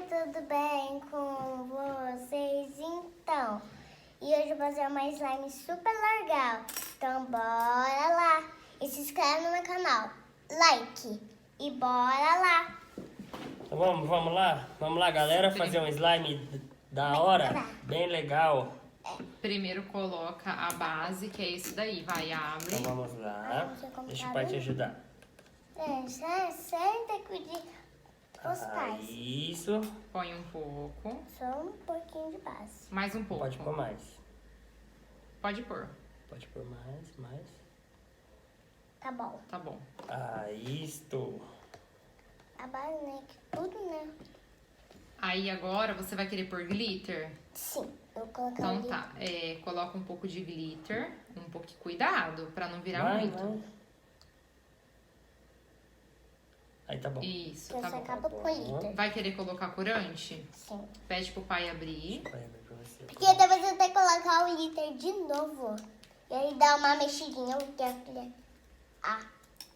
tudo bem com vocês? Então, e hoje eu vou fazer uma slime super legal. Então, bora lá. E se inscreve no meu canal. Like. E bora lá. Então vamos lá? Vamos lá, galera, fazer um slime da hora, bem legal. Primeiro coloca a base, que é esse daí. Vai, abre. Então vamos lá. Deixa o pai te ajudar. Sempre cuide os pais. Isso. Põe um pouco. Só um pouquinho de base. Mais um pouco. Pode pôr mais. Pode pôr. Pode pôr mais. Tá bom. Tá bom. Isto. A base, né? Tudo, né? Aí agora você vai querer pôr glitter? Sim. Eu vou colocar Então ali. tá. Coloca um pouco de glitter. Um pouquinho. Cuidado pra não virar Vai. muito. Aí tá bom. Isso, Eu tá só bom. acabo com glitter. Vai querer colocar corante? Sim. Pede pro pai abrir. Vai abrir pra você. Porque depois eu tenho que colocar o glitter de novo. E aí dá uma mexidinha, porque a filha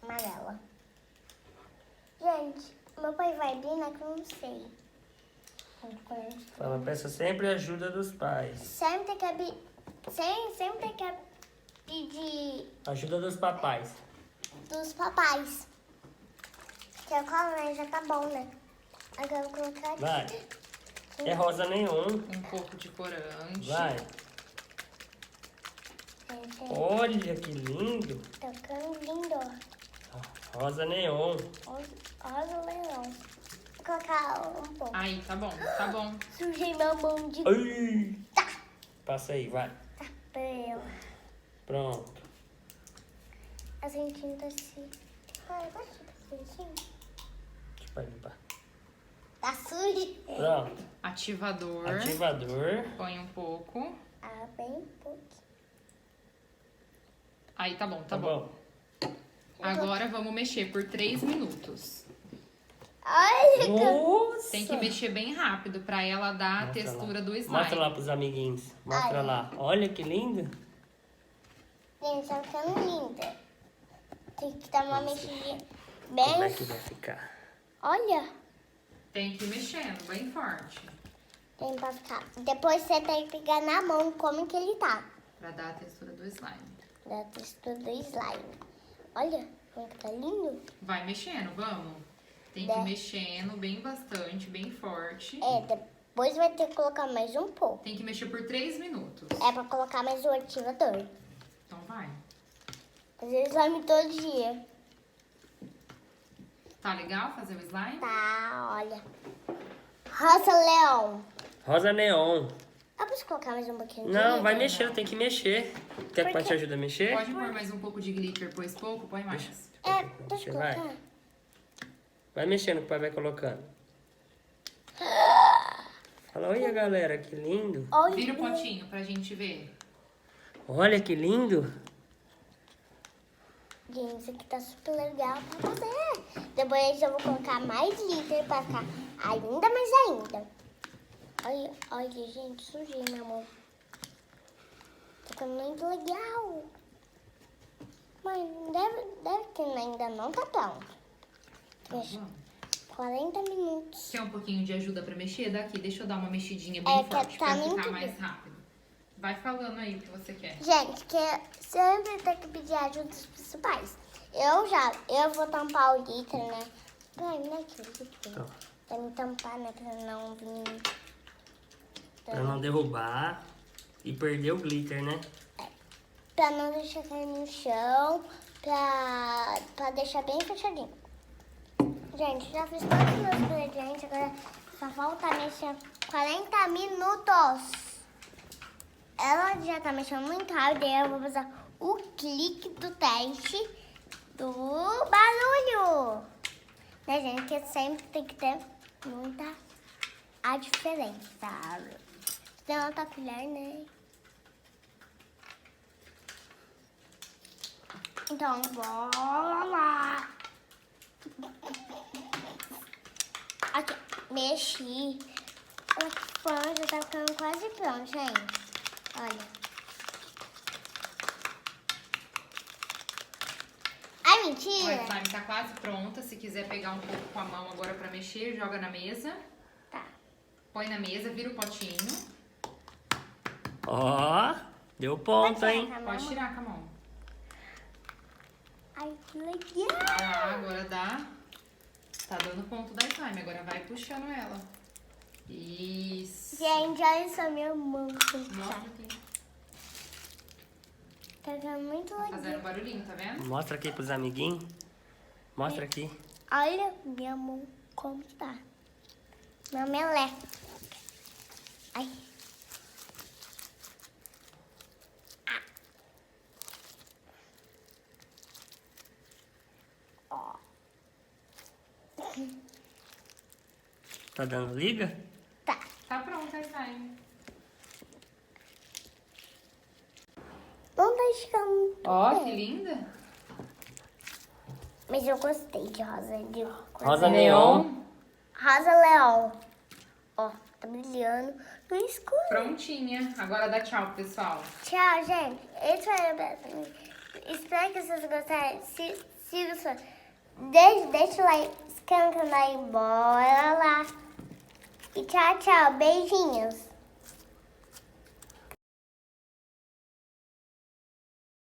amarela. Gente, meu pai vai abrir, né? Que eu não sei. Fala, peça sempre a ajuda dos pais. Sempre tem que abrir. Sempre tem que pedir Ajuda dos papais. dos papais. Que a cola, né? Já tá bom, né? Agora eu vou colocar aqui. Vai. É rosa nenhum. Um pouco de corante. Vai. Gente, Olha que lindo. tá ficando lindo. Rosa neon. Rosa leão. Vou colocar um pouco. Aí, tá bom, tá bom. Sujei minha mão de Ai. Passa aí, vai. papel. Pronto. A gente tá assim. Ai, pode fazer assim? Deixa o pai limpar. Tá sujo? Pronto. Ativador. Ativador. Põe um pouco. Bem pouquinho. Aí tá bom, Tá bom. Agora vamos mexer por 3 minutos. Olha, Nossa. Tem que mexer bem rápido pra ela dar a Mostra textura lá. do slime. Mostra lá pros amiguinhos. Mostra Ai. lá. Olha que lindo. gente, tá ficando linda. Tem que dar uma mexidinha Como é bem. que vai ficar? Olha, Tem que ir mexendo bem forte. tem pra ficar. Depois você tem que pegar na mão como que ele tá. Pra dar a textura do slime. Da textura do slime. Olha, como que tá lindo. Vai mexendo, vamos. Tem que ir mexendo bem bastante, bem forte. Depois vai ter que colocar mais um pouco. Tem que mexer por 3 minutos. É pra colocar mais o ativador. Então vai. Fazer slime todo dia. Tá legal fazer o slime? Tá, olha. Rosa leão. Rosa neon. Eu posso colocar mais um pouquinho de Não, vai glitter? mexendo, tem que mexer. Quer que o pai te ajude a mexer? Pode pôr mais um pouco de glitter, pois pouco, põe mais. Deixa eu Vai. colocar. Vai mexendo que o pai vai colocando. Fala, olha galera, que lindo. Olha. Vira o potinho pra gente ver. Olha que lindo. Gente, isso aqui tá super legal pra fazer. Depois eu vou colocar mais glitter pra ficar ainda mais ainda. Olha, gente, sujei minha mão. Tá ficando muito legal. Mas deve que ainda não tá pronto. Então, Deixa. vamos. 40 minutos. Quer um pouquinho de ajuda pra mexer? Daqui, deixa eu dar uma mexidinha bem Que forte tá pra muito ficar mais bem. rápido. Vai falando aí o que você quer. Gente, que sempre tem que pedir ajuda dos principais. Eu vou tampar o glitter, né? Ai, não é que o glitter. Pra me tampar, né? Pra não vir. Pra não derrubar e perder o glitter, né? Pra não deixar cair no chão. Pra deixar bem fechadinho. Gente, já fiz todos os meus ingredientes. Agora só falta mexer 40 minutos. Ela já tá mexendo muito rápido. Aí eu vou usar o clique do teste do barulho. Né, gente? Porque sempre tem que ter muita a diferença. Tem outra colher, né? Então, bora lá. Aqui, mexi. Pronto, já tá ficando quase pronto, gente. Olha. Ai, O mentira. slime tá quase pronta. Se quiser pegar um pouco com a mão agora pra mexer, joga na mesa. Tá. Põe na mesa, vira o potinho. Ó, deu ponto, hein? Pode tirar com a mão. Ai, que legal. Olha lá, agora dá. Tá dando ponto da slime. Agora vai puxando ela. Isso. Gente, olha só minha mão. Mostra aqui. Tá ficando muito Tá legal. fazendo barulhinho, tá vendo? Mostra aqui pros amiguinhos. Mostra aqui. Olha minha mão como tá. Meu meleca. Ai. Ó. Tá dando liga? Tá. Tá pronta a slime. Não tá ficando muito Ó, que bem. linda. Mas eu gostei de rosa. De Rosa neon. Rosa leão. Ó, tá brilhando no escuro. Prontinha. Agora dá tchau, pessoal. Tchau, gente. Esse foi o Bethany. Espero que vocês gostaram. Se você... Deixa o like, se inscreva no canal e bora lá. E tchau, tchau. Beijinhos.